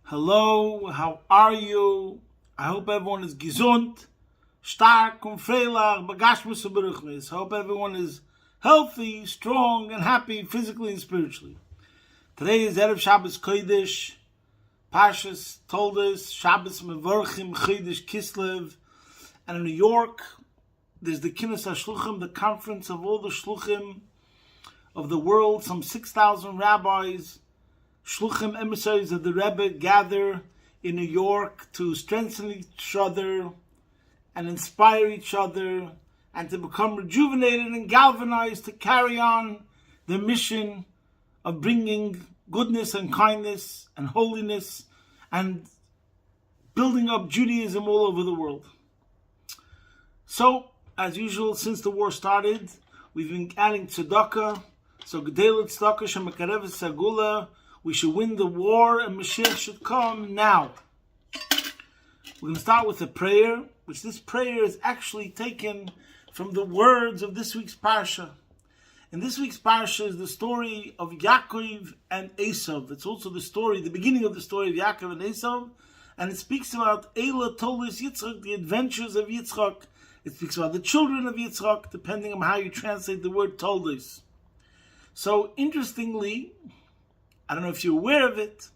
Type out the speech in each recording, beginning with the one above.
Hello, how are you? I hope everyone is gesund, stark und freilich, begashmus und beruchnis. Hope everyone is healthy, strong, and happy physically and spiritually. Today is Erev Shabbos Kodesh, Parshas, Toldos, Shabbos Mevorchim, Chodesh Kislev, and in New York, there's the Kinus HaShluchim, the conference of all the Shluchim of the world, some 6,000 rabbis, Shluchim emissaries of the Rabbi gather in New York to strengthen each other and inspire each other and to become rejuvenated and galvanized to carry on the mission of bringing goodness and kindness and holiness and building up Judaism all over the world. So, as usual, since the war started, we've been adding tzedakah. So, Gedelet tzedakah shemakarev sagula. We should win the war and Mashiach should come now. We're going to start with a prayer, which this prayer is actually taken from the words of this week's Parsha. In this week's Parsha is the story of Yaakov and Esav. It's also the beginning of the story of Yaakov and Esav, and it speaks about Eila Toldos Yitzchak, the adventures of Yitzchak. It speaks about the children of Yitzchak, depending on how you translate the word Toldos. So, interestingly, I don't know if you're aware of it,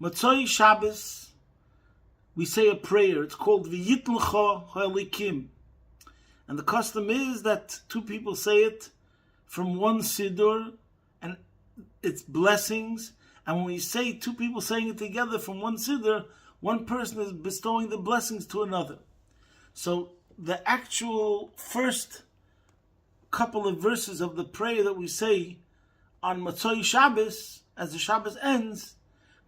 Motzei Shabbos, we say a prayer. It's called V'yitlcha ha'elikim. And the custom is that two people say it from one siddur, and it's blessings. And when we say two people saying it together from one siddur, one person is bestowing the blessings to another. So the actual first couple of verses of the prayer that we say on Motzei Shabbos, as the Shabbos ends,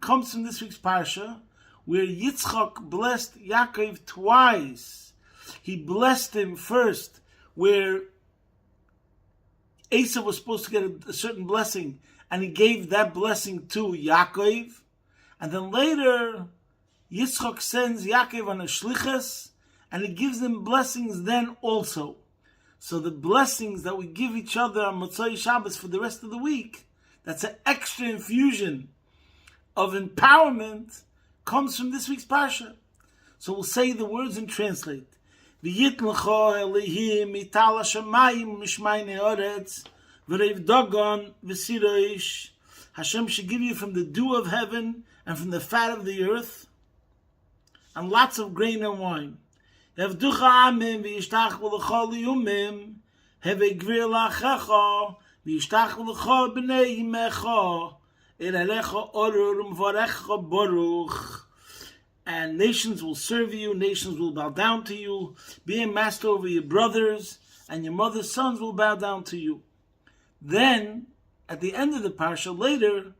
comes from this week's Parsha, where Yitzchak blessed Yaakov twice. He blessed him first, where Esav was supposed to get a certain blessing, and he gave that blessing to Yaakov. And then later, Yitzchak sends Yaakov on a shlichus, and he gives them blessings then also. So the blessings that we give each other on Motzei Shabbos for the rest of the week, that's an extra infusion of empowerment, comes from this week's Parsha. So we'll say the words and translate. V'yitlcha Elihim ital hashamayim mishmay ne'oretz v'reiv dagon v'siroish. Hashem should give you from the dew of heaven and from the fat of the earth and lots of grain and wine. Yavducha amim v'yishtach v'lecha liyumim heve gvir la'achecha v'yishtach v'lecha b'nei yimecha elalecha orur m'varecha baruch. And nations will serve you, nations will bow down to you. Be a master over your brothers, and your mother's sons will bow down to you. Then, at the end of the parsha, later,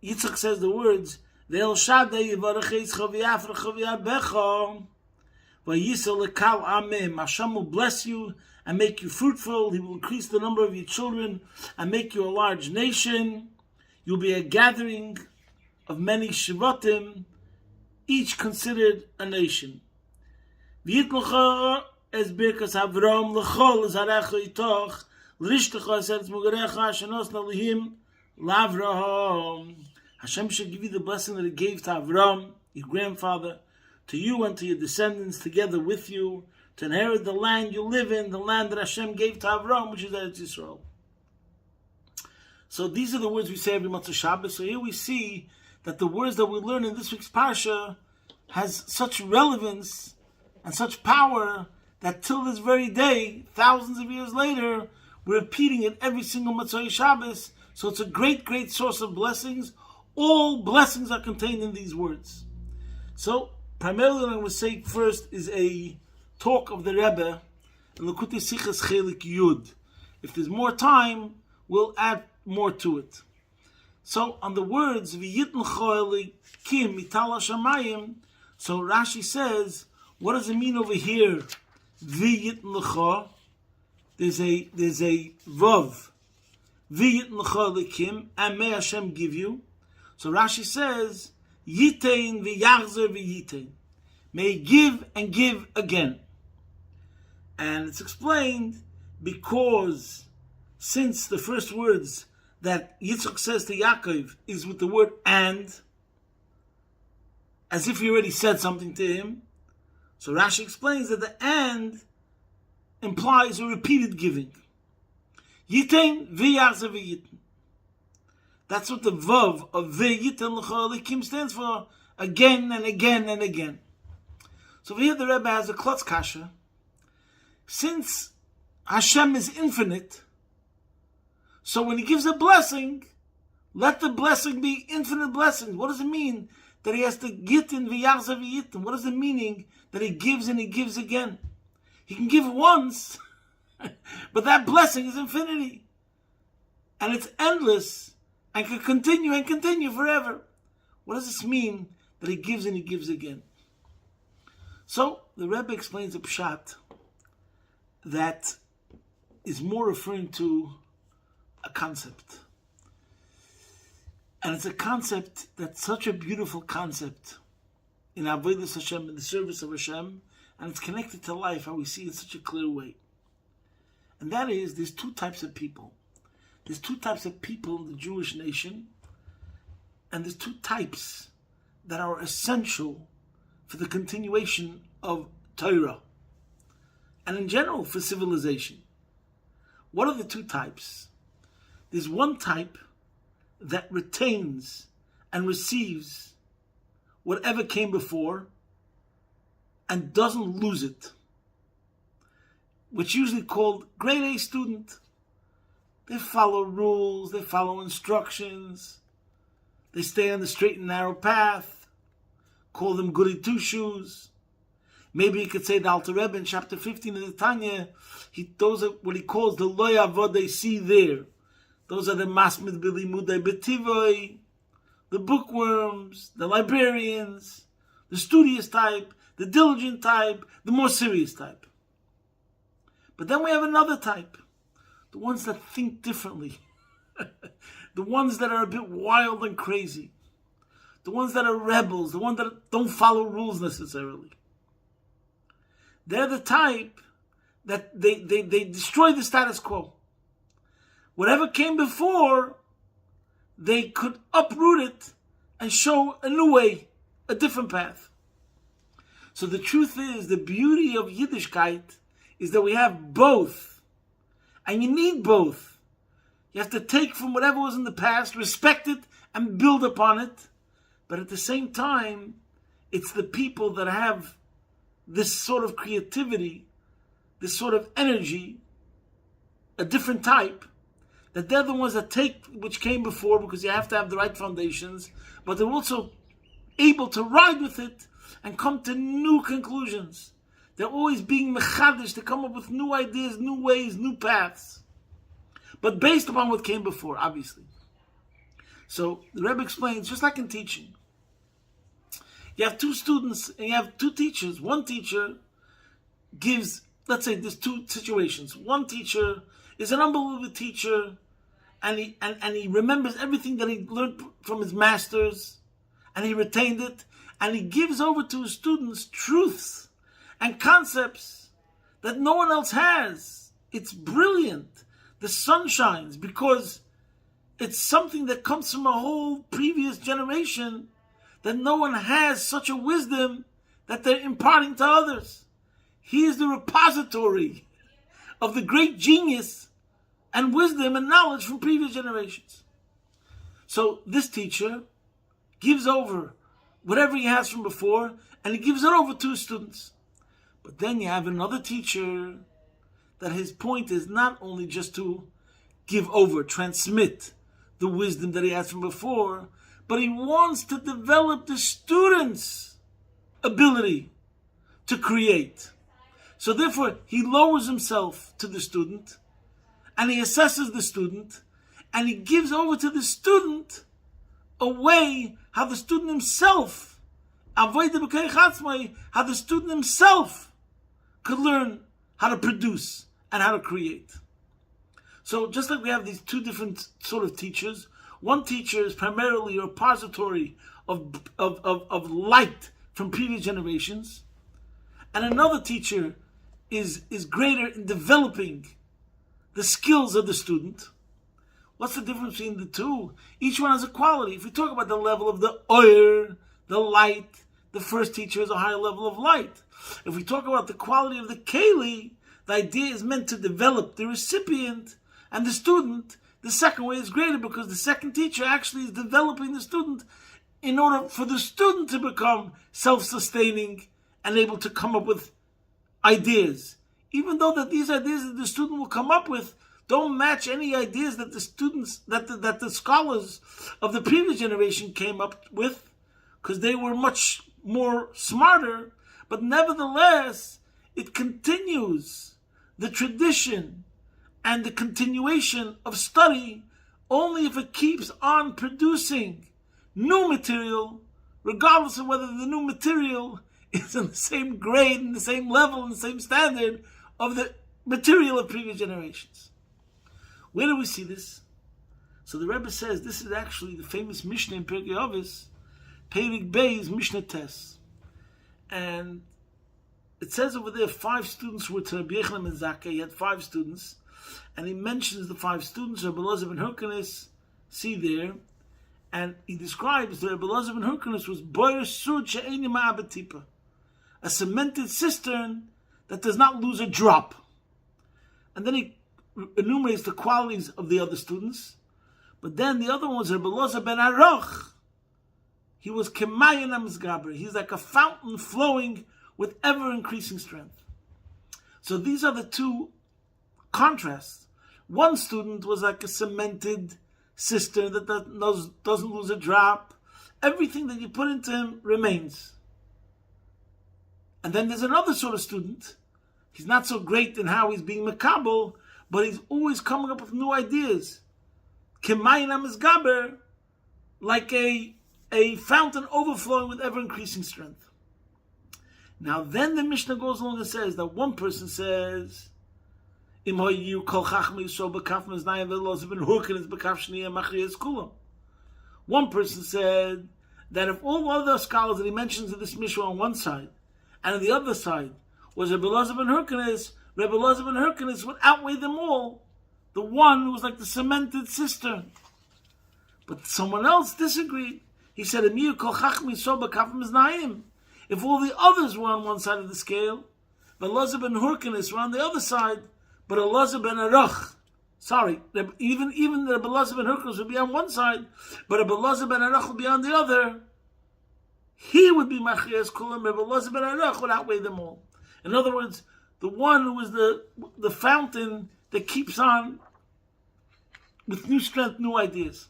Yitzchak says the words, Ve'el Shaddai yivarech etzcha v'yafrecha v'yabecha v'yisel lekal amim. Hashem will bless you and make you fruitful. He will increase the number of your children and make you a large nation. You'll be a gathering of many shivatim, each considered a nation. V'yitlecha es birkas Avram l'chol zarecha itoch l'rishtecha es eretz mugarecha shenos nalihim l'Avraham. Hashem should give you the blessing that He gave to Avram, your grandfather, to you and to your descendants together with you, to inherit the land you live in, the land that Hashem gave to Avram, which is Eretz Yisrael. So these are the words we say every Motzei Shabbos. So here we see that the words that we learn in this week's Parsha has such relevance and such power that till this very day, thousands of years later, we're repeating it every single Motzei Shabbos. So it's a great, great source of blessings. All blessings are contained in these words. So primarily what I'm going to say first is a talk of the Rebbe in Likutei Sichos Chelik Yud. If there's more time, we'll add more to it. So on the words V'yitlecha Elikim ital hashamayim, so Rashi says, what does it mean over here? V'yitlecha, there's a vav. V'yitlecha Elikim, and may Hashem give you. So Rashi says, Yitein v'yachzer v'yitein, may give and give again. And it's explained because since the first words that Yitzchak says to Yaakov is with the word and, as if he already said something to him. So Rashi explains that the and implies a repeated giving. Yitain v'yachzav v'yitin. That's what the vav of v'yitin l'cholikim stands for, again and again and again. So over here the Rebbe has a klotz kasha. Since Hashem is infinite, so when he gives a blessing, let the blessing be infinite blessings. What does it mean that he has to yitin v'yachzav v'yitin? What is the meaning that he gives and he gives again? He can give once, but that blessing is infinity. And it's endless and can continue and continue forever. What does this mean that he gives and he gives again? So the Rebbe explains a pshat that is more referring to a concept. And it's a concept that's such a beautiful concept in Avodas Hashem, in the service of Hashem, and it's connected to life, how we see it in such a clear way. And that is, there's two types of people. There's two types of people in the Jewish nation, and there's two types that are essential for the continuation of Torah, and in general for civilization. What are the two types? There's one type that retains and receives whatever came before and doesn't lose it, which is usually called grade A student. They follow rules, they follow instructions, they stay on the straight and narrow path, call them goody two-shoes. Maybe you could say the Alter Rebbe in chapter 15 of the Tanya, those are what he calls the lo yavod they see there. Those are the masmid bilimudei betivoi, the bookworms, the librarians, the studious type, the diligent type, the more serious type. But then we have another type, the ones that think differently, the ones that are a bit wild and crazy, the ones that are rebels, the ones that don't follow rules necessarily. They're the type that they destroy the status quo. Whatever came before, they could uproot it and show a new way, a different path. So the truth is, the beauty of Yiddishkeit is that we have both. And you need both. You have to take from whatever was in the past, respect it, and build upon it. But at the same time, it's the people that have this sort of creativity, this sort of energy, a different type, that they're the ones that take which came before, because you have to have the right foundations, but they're also able to ride with it and come to new conclusions. They're always being mechadish to come up with new ideas, new ways, new paths, but based upon what came before, obviously. So the Rebbe explains, just like in teaching, you have two students and you have two teachers. One teacher gives, let's say there's two situations. One teacher is an unbelievable teacher, and he remembers everything that he learned from his masters, and he retained it, and he gives over to his students truths and concepts that no one else has. It's brilliant. The sun shines because it's something that comes from a whole previous generation, that no one has such a wisdom that they're imparting to others. He is the repository of the great genius and wisdom and knowledge from previous generations. So this teacher gives over whatever he has from before, and he gives it over to his students. But then you have another teacher that his point is not only just to give over, transmit the wisdom that he has from before, but he wants to develop the student's ability to create. So therefore, he lowers himself to the student, and he assesses the student, and he gives over to the student a way how the student himself, how the student himself could learn how to produce and how to create. So just like we have these two different sort of teachers, one teacher is primarily a repository of light from previous generations, and another teacher is greater in developing the skills of the student. What's the difference between the two? Each one has a quality. If we talk about the level of the oil, the light, the first teacher has a higher level of light. If we talk about the quality of the keli, the idea is meant to develop the recipient and the student. The second way is greater because the second teacher actually is developing the student in order for the student to become self-sustaining and able to come up with ideas. Even though that these ideas that the student will come up with don't match any ideas that the students, that the scholars of the previous generation came up with, because they were much more smarter, but nevertheless, it continues the tradition and the continuation of study only if it keeps on producing new material, regardless of whether the new material is in the same grade, in the same level, in the same standard of the material of previous generations. Where do we see this? So the Rebbe says this is actually the famous Mishnah in Pirkei Avos, Perik Bey's Mishnah Tes. And it says over there 5 students were to Rabbi Yochanan ben Zakkai. He had 5 students. And he mentions the 5 students, Rabbi Elazar ben Hyrcanus, see there. And he describes that Rabbi Elazar ben Hyrcanus was Boyer Sud She'eini Ma'abetipa, a cemented cistern that does not lose a drop. And then he enumerates the qualities of the other students. But then the other one was Rabbi Elazar ben Aroch. He was Kemayan Amizgaber. He's like a fountain flowing with ever-increasing strength. So these are the 2 contrasts. One student was like a cemented cistern that doesn't lose a drop. Everything that you put into him remains. And then there's another sort of student. He's not so great in how he's being makabel, but he's always coming up with new ideas. Kemayin Amizgaber, like a fountain overflowing with ever-increasing strength. Now then the Mishnah goes along and says that one person says, one person said that if all other scholars that he mentions in this Mishnah on one side, and on the other side was Rabbi Elazar ben Hyrcanus, Rabbi Elazar ben Hyrcanus would outweigh them all. The one who was like the cemented cistern. But someone else disagreed. He said, if all the others were on one side of the scale, Elazar ben Hyrcanus were on the other side, but Elazar ben Aroch, even the Elazar ben Hyrcanus would be on one side, but Elazar ben Aroch would be on the other, he would be Machrias Kulam, but Elazar ben Aroch would outweigh them all. In other words, the one who is the fountain that keeps on with new strength, new ideas.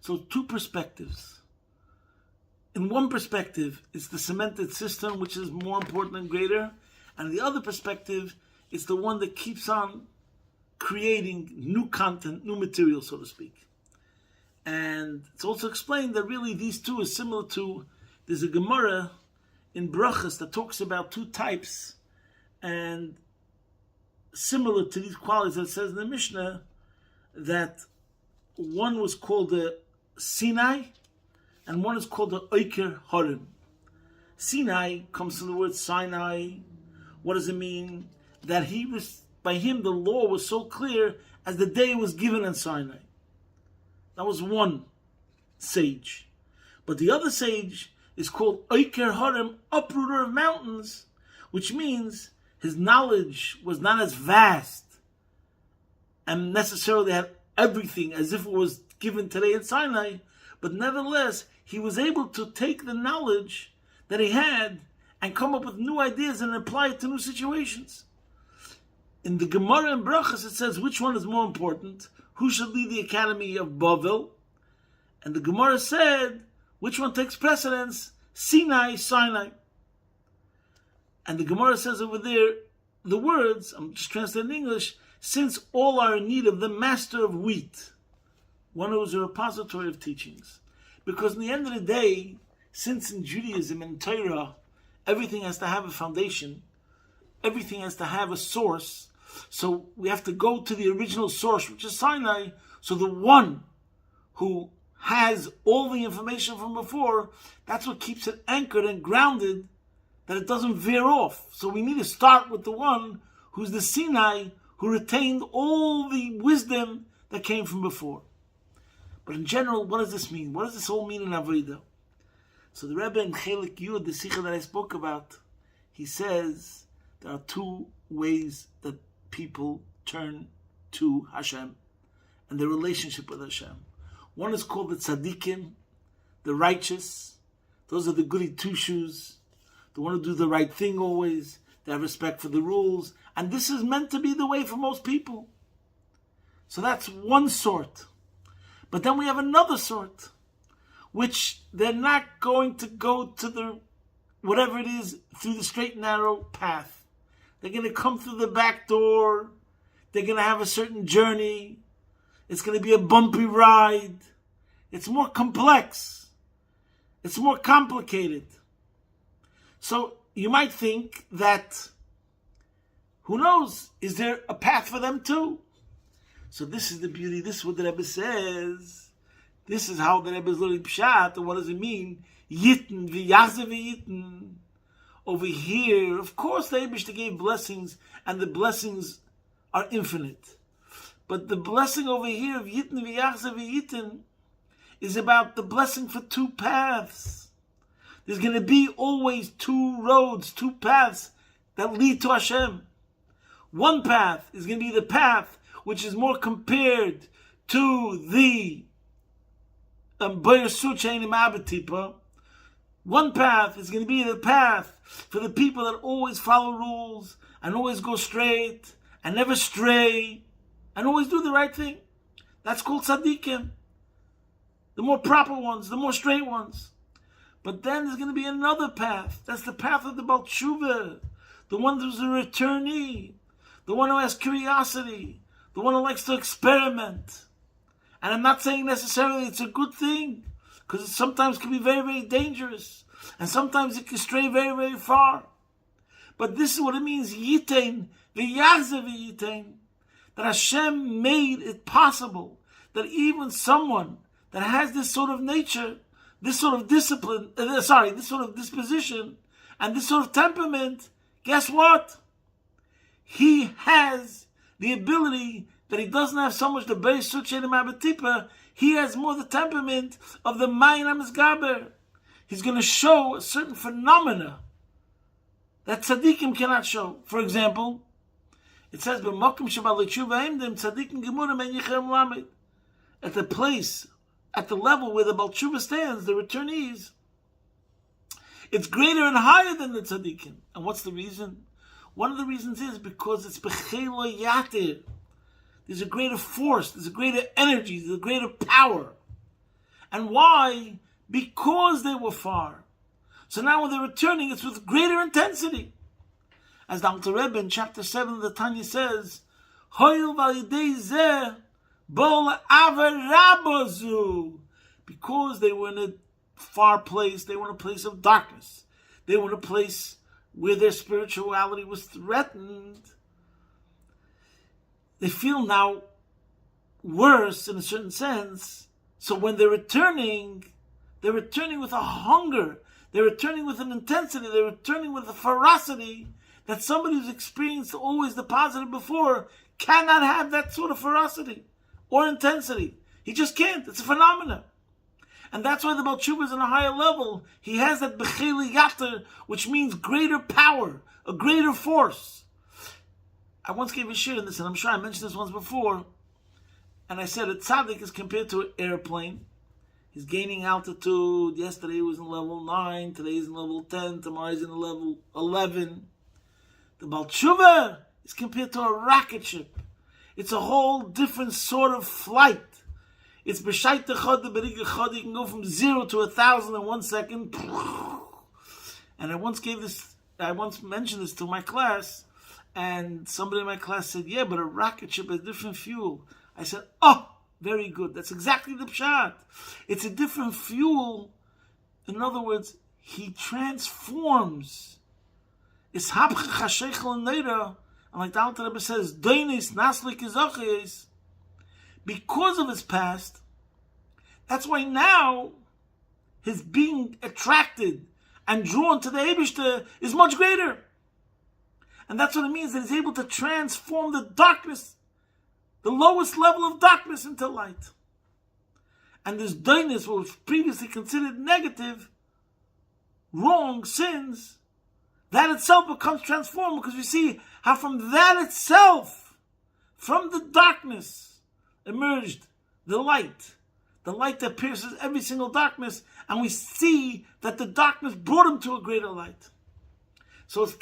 So 2 perspectives. In one perspective, it's the cemented cistern, which is more important and greater. And the other perspective, it's the one that keeps on creating new content, new material, so to speak. And it's also explained that really these 2 are similar to, there's a Gemara in Parshas that talks about 2 types, and similar to these qualities that it says in the Mishnah, that one was called the Sinai, and one is called the Oiker Harim. Sinai comes from the word Sinai. What does it mean? That by him the law was so clear as the day it was given in Sinai. That was one sage. But the other sage is called Oiker Harim, uprooter of mountains, which means his knowledge was not as vast and necessarily had everything as if it was given today in Sinai, but nevertheless, he was able to take the knowledge that he had and come up with new ideas and apply it to new situations. In the Gemara and Parshas, it says which one is more important, who should lead the Academy of Bavel, and the Gemara said which one takes precedence, Sinai. And the Gemara says over there, the words, I'm just translating in English, since all are in need of the master of wheat, one who is a repository of teachings. Because in the end of the day, since in Judaism and Torah, everything has to have a foundation, everything has to have a source, so we have to go to the original source, which is Sinai, so the one who has all the information from before, that's what keeps it anchored and grounded, that it doesn't veer off. So we need to start with the one who's the Sinai, who retained all the wisdom that came from before. But in general, what does this mean? What does this all mean in Avodah? So the Rebbe in Chelik Yud, the Sikha that I spoke about, he says there are two ways that people turn to Hashem and their relationship with Hashem. One is called the tzaddikim, the righteous. Those are the goody two-shoes. They want to do the right thing always. They have respect for the rules. And this is meant to be the way for most people. So that's one sort. But then we have another sort, which they're not going to go to the, whatever it is, through the straight and narrow path. They're going to come through the back door. They're going to have a certain journey. It's going to be a bumpy ride. It's more complex. It's more complicated. So you might think that, who knows, is there a path for them too? So this is the beauty. This is what the Rebbe says. This is how the Rebbe is learning Pshat. And what does it mean? Yitten, v'yachze v'yitten. Over here, of course, the Eibishter gave blessings, and the blessings are infinite. But the blessing over here of Yitten, v'yachze v'yitten is about the blessing for two paths. There's going to be always two roads, two paths that lead to Hashem. One path is going to be the path which is more compared to the one path is going to be the path for the people that always follow rules and always go straight and never stray and always do the right thing. That's called tzaddikim. The more proper ones, the more straight ones. But then there's going to be another path. That's the path of the Baal Tshuva, the one who's a returnee, the one who has curiosity, the one who likes to experiment. And I'm not saying necessarily it's a good thing, because it sometimes can be very, very dangerous. And sometimes it can stray very, very far. But this is what it means, Yitein, v'yachze v'yitein, that Hashem made it possible that even someone that has this sort of nature, this sort of discipline, this sort of disposition, and this sort of temperament, guess what? He has the ability that he doesn't have so much the Beis Suchenim Abatipa, he has more the temperament of the Mayin HaMizgaber. He's going to show a certain phenomena that tzaddikim cannot show. For example, it says, "B'mokim shebal tshuva imdim tzaddikim gemurim en yichem lamed." At the place, at the level where the Baal Tshuva stands, the returnees, it's greater and higher than the tzaddikim. And what's the reason? One of the reasons is because it's b'chelo yatir. There's a greater force, there's a greater energy, there's a greater power. And why? Because they were far. So now when they're returning, it's with greater intensity. As the Alter Rebbe in chapter 7 of the Tanya says, Hoyel v'alidei zeh bol avarabozu. Because they were in a far place, they were in a place of darkness. They were in a place where their spirituality was threatened. They feel now worse in a certain sense. So when they're returning with a hunger. They're returning with an intensity. They're returning with a ferocity that somebody who's experienced always the positive before cannot have that sort of ferocity or intensity. He just can't. It's a phenomenon. And that's why the Baal Tshuva is on a higher level. He has that b'cheli yater, which means greater power, a greater force. I once gave a shir in this, and I'm sure I mentioned this once before, and I said a tzaddik is compared to an airplane. He's gaining altitude. Yesterday he was in level 9, today he's in level 10, tomorrow he's in level 11. The Baal Tshuva is compared to a rocket ship. It's a whole different sort of flight. It's b'shait echad b'rig echad. You can go from 0 to 1,000 in 1 second. And I once mentioned this to my class, and somebody in my class said, yeah, but a rocket ship has different fuel. I said, oh, very good. That's exactly the pshat. It's a different fuel. In other words, he transforms. It's hapchach hasheichel neira. And like the Alter Rebbe says, Deinis naslik izachis. Because of his past, that's why now his being attracted and drawn to the Eibishter is much greater. And that's what it means, that he's able to transform the darkness, the lowest level of darkness, into light. And this darkness, what was previously considered negative, wrong, sins, that itself becomes transformed, because we see how from that itself, from the darkness, emerged the light that pierces every single darkness, and we see that the darkness brought him to a greater light. So it's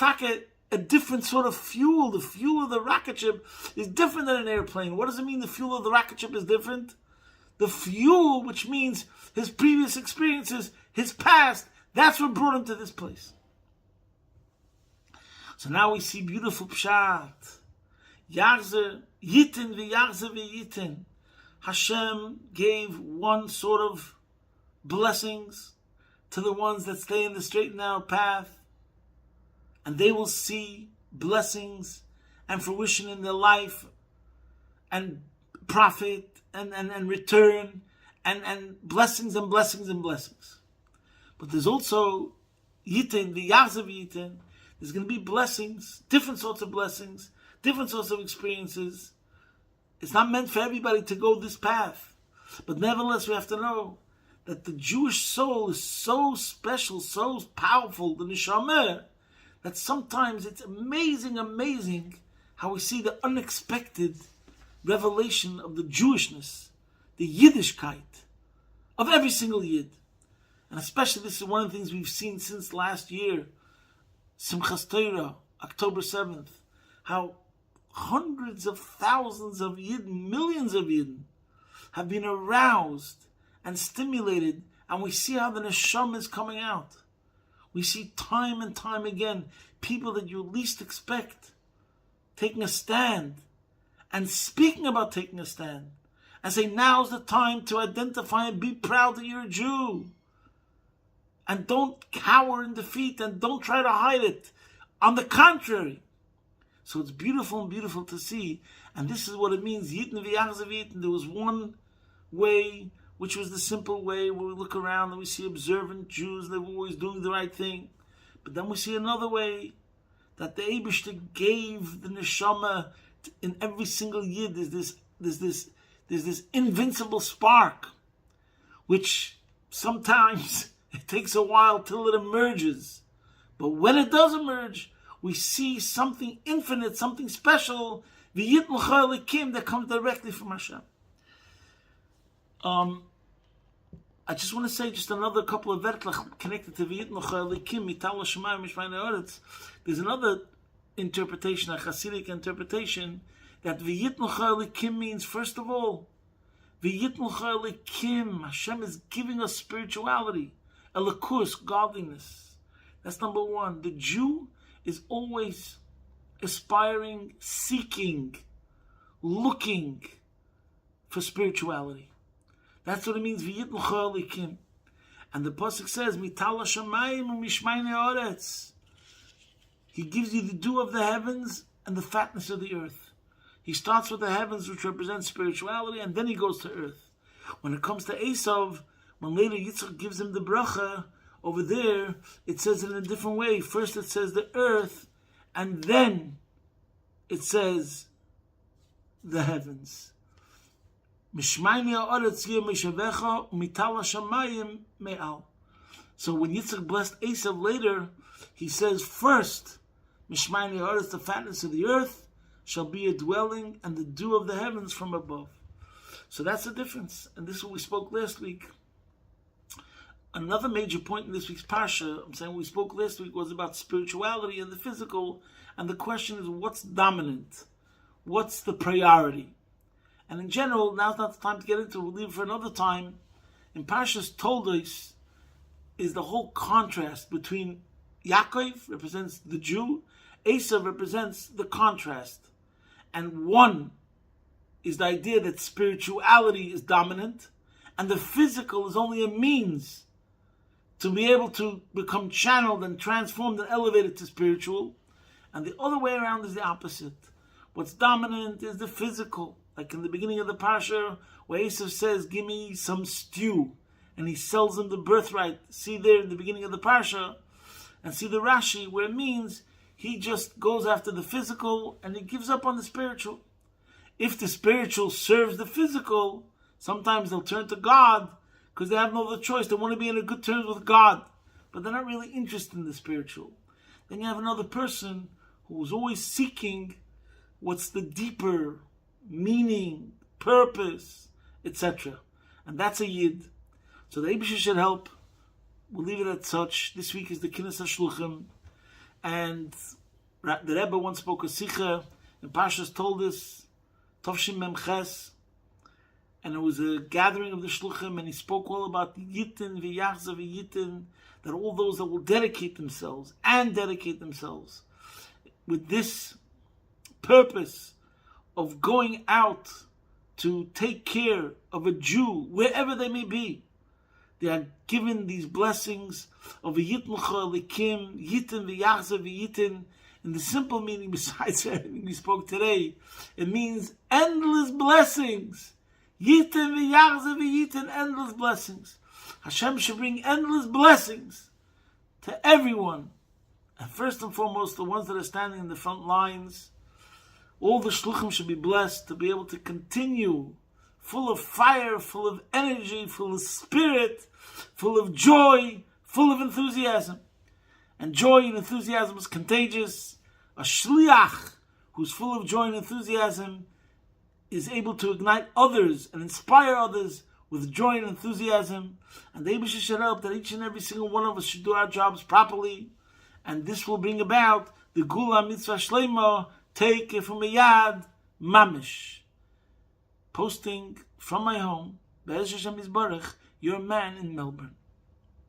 a different sort of fuel. The fuel of the rocket ship is different than an airplane. What does it mean the fuel of the rocket ship is different? The fuel, which means his previous experiences, his past, that's what brought him to this place. So now we see beautiful pshat. Yachzer yitin v'yachzer v'yitin. Hashem gave one sort of blessings to the ones that stay in the straight and narrow path, and they will see blessings and fruition in their life, and profit and return, and blessings and blessings and blessings. But there's also yitin, the yachzav yitin. There's going to be blessings, different sorts of blessings, different sorts of experiences. It's not meant for everybody to go this path. But nevertheless, we have to know that the Jewish soul is so special, so powerful, the neshama, that sometimes it's amazing how we see the unexpected revelation of the Jewishness, the Yiddishkeit of every single Yid. And especially this is one of the things we've seen since last year, Simchas Torah, October 7th, how hundreds of thousands of Yidden, millions of Yidden, have been aroused and stimulated, and we see how the neshama is coming out. We see time and time again people that you least expect taking a stand and speaking about taking a stand and say, now's the time to identify and be proud that you're a Jew. And don't cower in defeat and don't try to hide it. On the contrary. So it's beautiful to see. And this is what it means. Yitin v'yachzav yitin. There was one way, which was the simple way, where we look around and we see observant Jews. They were always doing the right thing. But then we see another way, that the Eibishter gave the neshama in every single Yid. There's this invincible spark, which sometimes it takes a while till it emerges. But when it does emerge, we see something infinite, something special, that comes directly from Hashem. I just want to say just another couple of vertlach connected to V'yit L'cha Elikim, Mital Hashemayim Mishmayne Haaretz. There's another interpretation, a Hasidic interpretation, that V'yit L'cha Elikim means, first of all, V'yit L'cha Elikim, Hashem is giving us spirituality, Elikus, godliness. That's number one. The Jew is always aspiring, seeking, looking for spirituality. That's what it means, V'yit L'cha Elikim. And the pasuk says, Mital Hashemayim u'mishmayne haaretz. He gives you the dew of the heavens and the fatness of the earth. He starts with the heavens, which represents spirituality, and then he goes to earth. When it comes to Esav, when later Yitzchak gives him the bracha, over there, it says it in a different way. First it says the earth, and then it says the heavens. So when Yitzchak blessed Esav later, he says first, the fatness of the earth shall be a dwelling, and the dew of the heavens from above. So that's the difference, and this is what we spoke last week. Another major point in this week's Parsha, I'm saying we spoke last week, was about spirituality and the physical, and the question is, what's dominant? What's the priority? And in general, now's not the time to get into it, we'll leave it for another time. In Parshas Toldos is the whole contrast between Yaakov, represents the Jew, Esav represents the contrast. And one is the idea that spirituality is dominant, and the physical is only a means to be able to become channeled and transformed and elevated to spiritual. And the other way around is the opposite. What's dominant is the physical. Like in the beginning of the Parsha, where Esav says, give me some stew. And he sells him the birthright. See there in the beginning of the Parsha, and see the Rashi, where it means he just goes after the physical and he gives up on the spiritual. If the spiritual serves the physical, sometimes they'll turn to God because they have no other choice. They want to be in a good terms with God. but they're not really interested in the spiritual. Then you have another person who is always seeking what's the deeper meaning, purpose, etc. And that's a Yid. So the Eibusher should help. We'll leave it at such. This week is the Kinnis HaShluchim. And the Rebbe once spoke a Sikha in Parshas Toldos, Tovshim Memches. And it was a gathering of the Shluchim, and he spoke all about Yitin, V'yachza, V'yitin, that all those that will dedicate themselves with this purpose of going out to take care of a Jew, wherever they may be. They are given these blessings of a Yitncha, Likim, Yitin, V'yachza, V'yitin. In the simple meaning, besides everything we spoke today, it means endless blessings. Yitin, V'yachza, V'yitin, endless blessings. Hashem should bring endless blessings to everyone. And first and foremost, the ones that are standing in the front lines. All the shluchim should be blessed to be able to continue full of fire, full of energy, full of spirit, full of joy, full of enthusiasm. And joy and enthusiasm is contagious. A shliach who's full of joy and enthusiasm is able to ignite others and inspire others with joy and enthusiasm. And the Eibusher should help that each and every single one of us should do our jobs properly. And this will bring about the Gula Mitzvah Shlema, take it from a Yad Mamish. Posting from my home, Be'ez Hashem Yisbarach, your man in Melbourne.